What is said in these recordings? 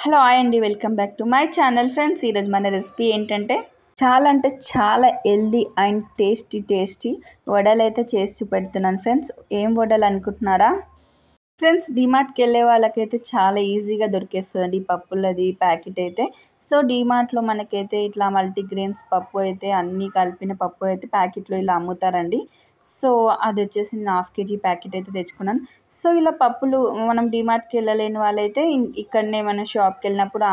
Hello hi అండి, welcome back to my channel friends. ఈరోజు మన రెసిపీ ఏంటంటే చాలా హెల్దీ అండ్ టేస్టీ వడలు అయితే చేసి చూపెడుతున్నాను ఫ్రెండ్స్. ఏం వడలు అనుకుంటున్నారా ఫ్రెండ్స్? డీమార్ట్కి వెళ్ళే వాళ్ళకైతే చాలా ఈజీగా దొరికేస్తుందండి ఈ పప్పులది ప్యాకెట్ అయితే. సో డీమార్ట్లో మనకైతే ఇట్లా మల్టీగ్రెయిన్స్ పప్పు అయితే అన్నీ కలిపిన పప్పు అయితే ప్యాకెట్లో ఇలా అమ్ముతారండి. సో అది వచ్చేసి నేను 1/2 kg ప్యాకెట్ అయితే తెచ్చుకున్నాను. సో ఇలా పప్పులు మనం డీమార్ట్కి వెళ్ళలేని వాళ్ళైతే ఇక్కడనే మనం షాప్కి వెళ్ళినప్పుడు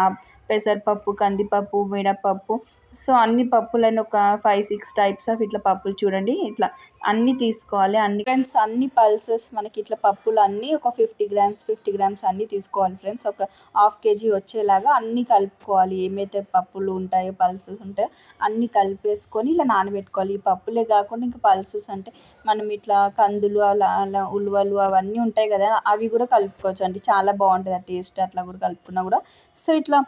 పెసరపప్పు, కందిపప్పు, మినపప్పు, సో అన్ని పప్పులను ఒక 5-6 టైప్స్ ఆఫ్ ఇట్లా పప్పులు చూడండి, ఇట్లా అన్నీ తీసుకోవాలి. అన్ని ఫ్రెండ్స్ అన్ని పల్సెస్ మనకి ఇట్లా పప్పులు అన్నీ ఒక 50 గ్రామ్స్ అన్నీ తీసుకోవాలి ఫ్రెండ్స్. ఒక 1/2 kg వచ్చేలాగా అన్నీ కలుపుకోవాలి. ఏమైతే పప్పులు ఉంటాయో పల్సెస్ ఉంటాయో అన్నీ కలిపేసుకొని ఇలా నానబెట్టుకోవాలి. ఈ పప్పులే కాకుండా ఇంకా పల్సెస్ అంటే మనం ఇట్లా కందులు అలా ఉలువలు అవన్నీ ఉంటాయి కదా, అవి కూడా కలుపుకోవచ్చు అండి. చాలా బాగుంటుంది ఆ టేస్ట్, అట్లా కూడా కలుపుకున్నా కూడా. సో ఇట్లా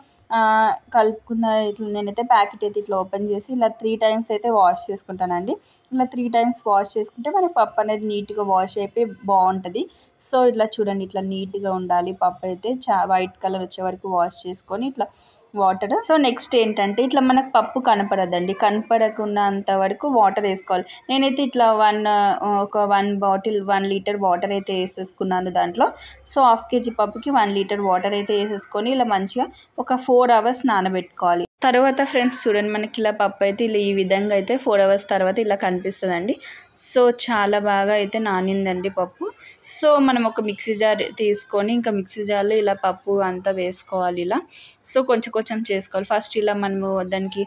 కలుపుకున్న ఇట్లా నేనైతే ప్యాకెట్ అయితే ఇట్లా ఓపెన్ చేసి ఇలా 3 times అయితే వాష్ చేసుకుంటానండి. ఇలా 3 times వాష్ చేసుకుంటే మనకి పప్పు అనేది నీట్గా వాష్ అయిపోయి బాగుంటుంది. సో ఇట్లా చూడండి, ఇట్లా నీట్గా ఉండాలి పప్పు అయితే. వైట్ కలర్ వచ్చే వరకు వాష్ చేసుకొని ఇట్లా వాటర్. సో నెక్స్ట్ ఏంటంటే ఇట్లా మనకు పప్పు కనపడదండి, కనపడకున్నంత వరకు వాటర్ వేసుకోవాలి. నేనైతే ఇట్లా ఒక 1 లీటర్ వాటర్ అయితే వేసేసుకున్నాను దాంట్లో. సో 1/2 kg పప్పుకి 1 లీటర్ వాటర్ అయితే వేసేసుకొని ఇలా మంచిగా ఒక 4 hours నానబెట్టుకోవాలి. తర్వాత ఫ్రెండ్స్ చూడండి, మనకి ఇలా పప్పు అయితే ఇలా ఈ విధంగా అయితే 4 hours తర్వాత ఇలా కనిపిస్తుందండి. సో చాలా బాగా అయితే నానిందండి పప్పు. సో మనం ఒక మిక్సీ జార్ తీసుకొని ఇంకా మిక్సీ జార్లో ఇలా పప్పు అంతా వేసుకోవాలి ఇలా. సో కొంచెం చేసుకోవాలి. ఫస్ట్ ఇలా మనము దానికి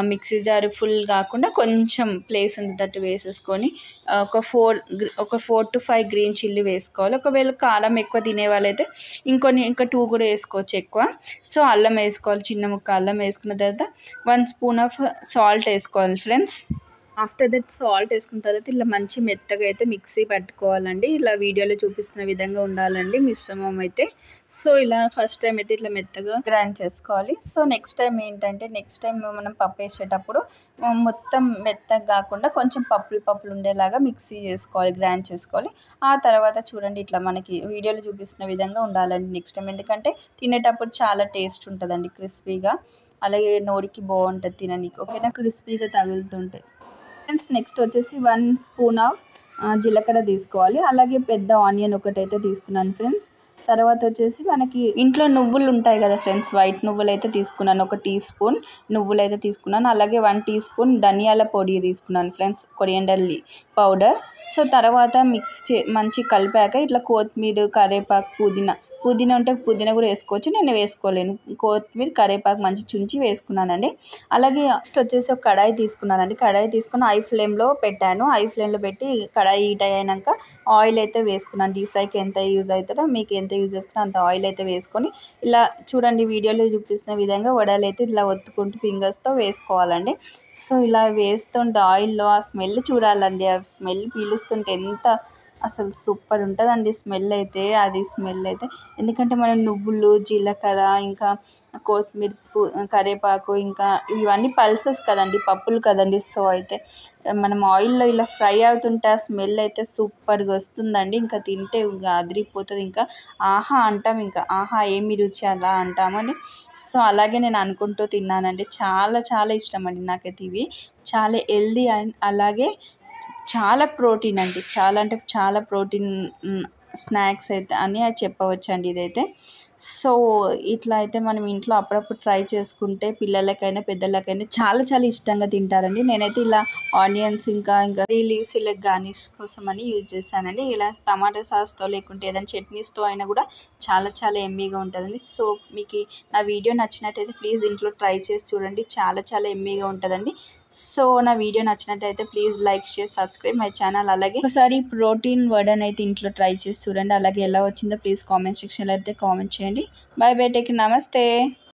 మిక్సీ జార్ ఫుల్ కాకుండా కొంచెం ప్లేస్ ఉండేటట్టు వేసేసుకొని ఒక 4 to 5 గ్రీన్ చిల్లీ వేసుకోవాలి. ఒకవేళ కారం ఎక్కువ తినే వాళ్ళైతే ఇంకా 2 కూడా వేసుకోవచ్చు ఎక్కువ. సో అల్లం వేసుకోవాలి, చిన్న ముక్క అల్లం వేసుకున్న తర్వాత 1 స్పూన్ ఆఫ్ సాల్ట్ వేసుకోవాలి ఫ్రెండ్స్. ఆఫ్టర్ దట్ సాల్ట్ వేసుకున్న తర్వాత ఇలా మంచి మెత్తగా అయితే మిక్సీ పట్టుకోవాలండి. ఇలా వీడియోలో చూపిస్తున్న విధంగా ఉండాలండి మిశ్రమం అయితే. సో ఇలా ఫస్ట్ టైం అయితే ఇట్లా మెత్తగా గ్రైండ్ చేసుకోవాలి. సో నెక్స్ట్ టైం మనం పప్పు వేసేటప్పుడు మొత్తం మెత్తగా కాకుండా కొంచెం పప్పులు ఉండేలాగా మిక్సీ చేసుకోవాలి, గ్రైండ్ చేసుకోవాలి. ఆ తర్వాత చూడండి, ఇట్లా మనకి వీడియోలో చూపిస్తున్న విధంగా ఉండాలండి నెక్స్ట్ టైం. ఎందుకంటే తినేటప్పుడు చాలా టేస్ట్ ఉంటుందండి, క్రిస్పీగా, అలాగే నోడికి బాగుంటుంది తిననీకి. ఓకేనా, క్రిస్పీగా తగులుతుంటాయి ఫ్రెండ్స్. నెక్స్ట్ వచ్చేసి 1 స్పూన్ ఆఫ్ జీలకర్ర తీసుకోవాలి. అలాగే పెద్ద ఆనియన్ ఒకటైతే తీసుకున్నాను ఫ్రెండ్స్. తర్వాత వచ్చేసి మనకి ఇంట్లో నువ్వులు ఉంటాయి కదా ఫ్రెండ్స్, వైట్ నువ్వులు అయితే తీసుకున్నాను. 1 టీ స్పూన్ నువ్వులు అయితే తీసుకున్నాను. అలాగే 1 టీ స్పూన్ ధనియాల పొడి తీసుకున్నాను ఫ్రెండ్స్, కొరియండర్ పౌడర్. సో తర్వాత మంచి కలిపాక ఇట్లా కొత్తిమీర, కరివేపాకు, పుదీనా ఉంటే పుదీనా కూడా వేసుకోవచ్చు, నేను వేసుకోలేను. కొత్తిమీర, కరివేపాకు మంచి చుంచి వేసుకున్నానండి. అలాగే నెక్స్ట్ వచ్చేసి ఒక కడాయి తీసుకున్నానండి. కడాయి తీసుకుని హై ఫ్లేమ్లో పెట్టాను. హై ఫ్లేమ్లో పెట్టి కడాయి హీట్ అయినాక ఆయిల్ అయితే వేసుకున్నాను. డీప్ ఫ్రైకి ఎంత యూజ్ అవుతుందో, మీకు ఎంత యూజ్ చేసుకున్నా అంత ఆయిల్ అయితే వేసుకొని ఇలా చూడండి వీడియోలో చూపిస్తున్న విధంగా వడలు అయితే ఇలా ఒత్తుకుంటూ ఫింగర్స్తో వేసుకోవాలండి. సో ఇలా వేస్తుంటే ఆయిల్లో ఆ స్మెల్ చూడాలండి, ఆ స్మెల్ పీలుస్తుంటే ఎంత అసలు సూపర్ ఉంటుందండి స్మెల్ అయితే. ఎందుకంటే మనం నువ్వులు, జీలకర్ర, ఇంకా కొత్తిమీర, కరివేపాకు, ఇంకా ఇవన్నీ పల్సెస్ కదండి, పప్పులు కదండి. సో అయితే మనం ఆయిల్లో ఇలా ఫ్రై అవుతుంటే ఆ స్మెల్ అయితే సూపర్గా వస్తుందండి. ఇంకా తింటే ఇంకా అదిరిపోతుంది. ఇంకా ఆహా అంటాం, ఇంకా ఆహా ఏమి రుచి అలా అంటామని. సో అలాగే నేను అనుకుంటూ తిన్నానండి. చాలా ఇష్టం అండి నాకైతే ఇవి. చాలా హెల్దీ అండ్ అలాగే చాలా ప్రోటీన్ అండి, చాలా అంటే చాలా ప్రోటీన్ స్నాక్స్ అయితే అని చెప్పవచ్చండి ఇదైతే. సో ఇట్లా అయితే మనం ఇంట్లో అప్పుడప్పుడు ట్రై చేసుకుంటే పిల్లలకైనా పెద్దలకైనా చాలా ఇష్టంగా తింటారండి. నేనైతే ఇలా ఆనియన్స్ ఇంకా లీవ్స్ ఇలా గార్నిష్ కోసం అని యూజ్ చేశానండి. ఇలా టమాటా సాస్తో లేకుంటే ఏదైనా చట్నీస్తో అయినా కూడా చాలా ఎమ్మీగా ఉంటుందండి. సో మీకు నా వీడియో నచ్చినట్టయితే ప్లీజ్ ఇంట్లో ట్రై చేసి చూడండి, చాలా ఎమ్మీగా ఉంటుందండి. సో నా వీడియో నచ్చినట్టయితే please like, share, subscribe my channel. అలాగే ఒకసారి ప్రోటీన్ వడన్ అయితే ఇంట్లో ట్రై చేసి చూడండి. అలాగే ఎలా వచ్చిందో ప్లీజ్ కామెంట్ సెక్షన్లో అయితే కామెంట్ చేయండి. బై బై, టేక్, నమస్తే.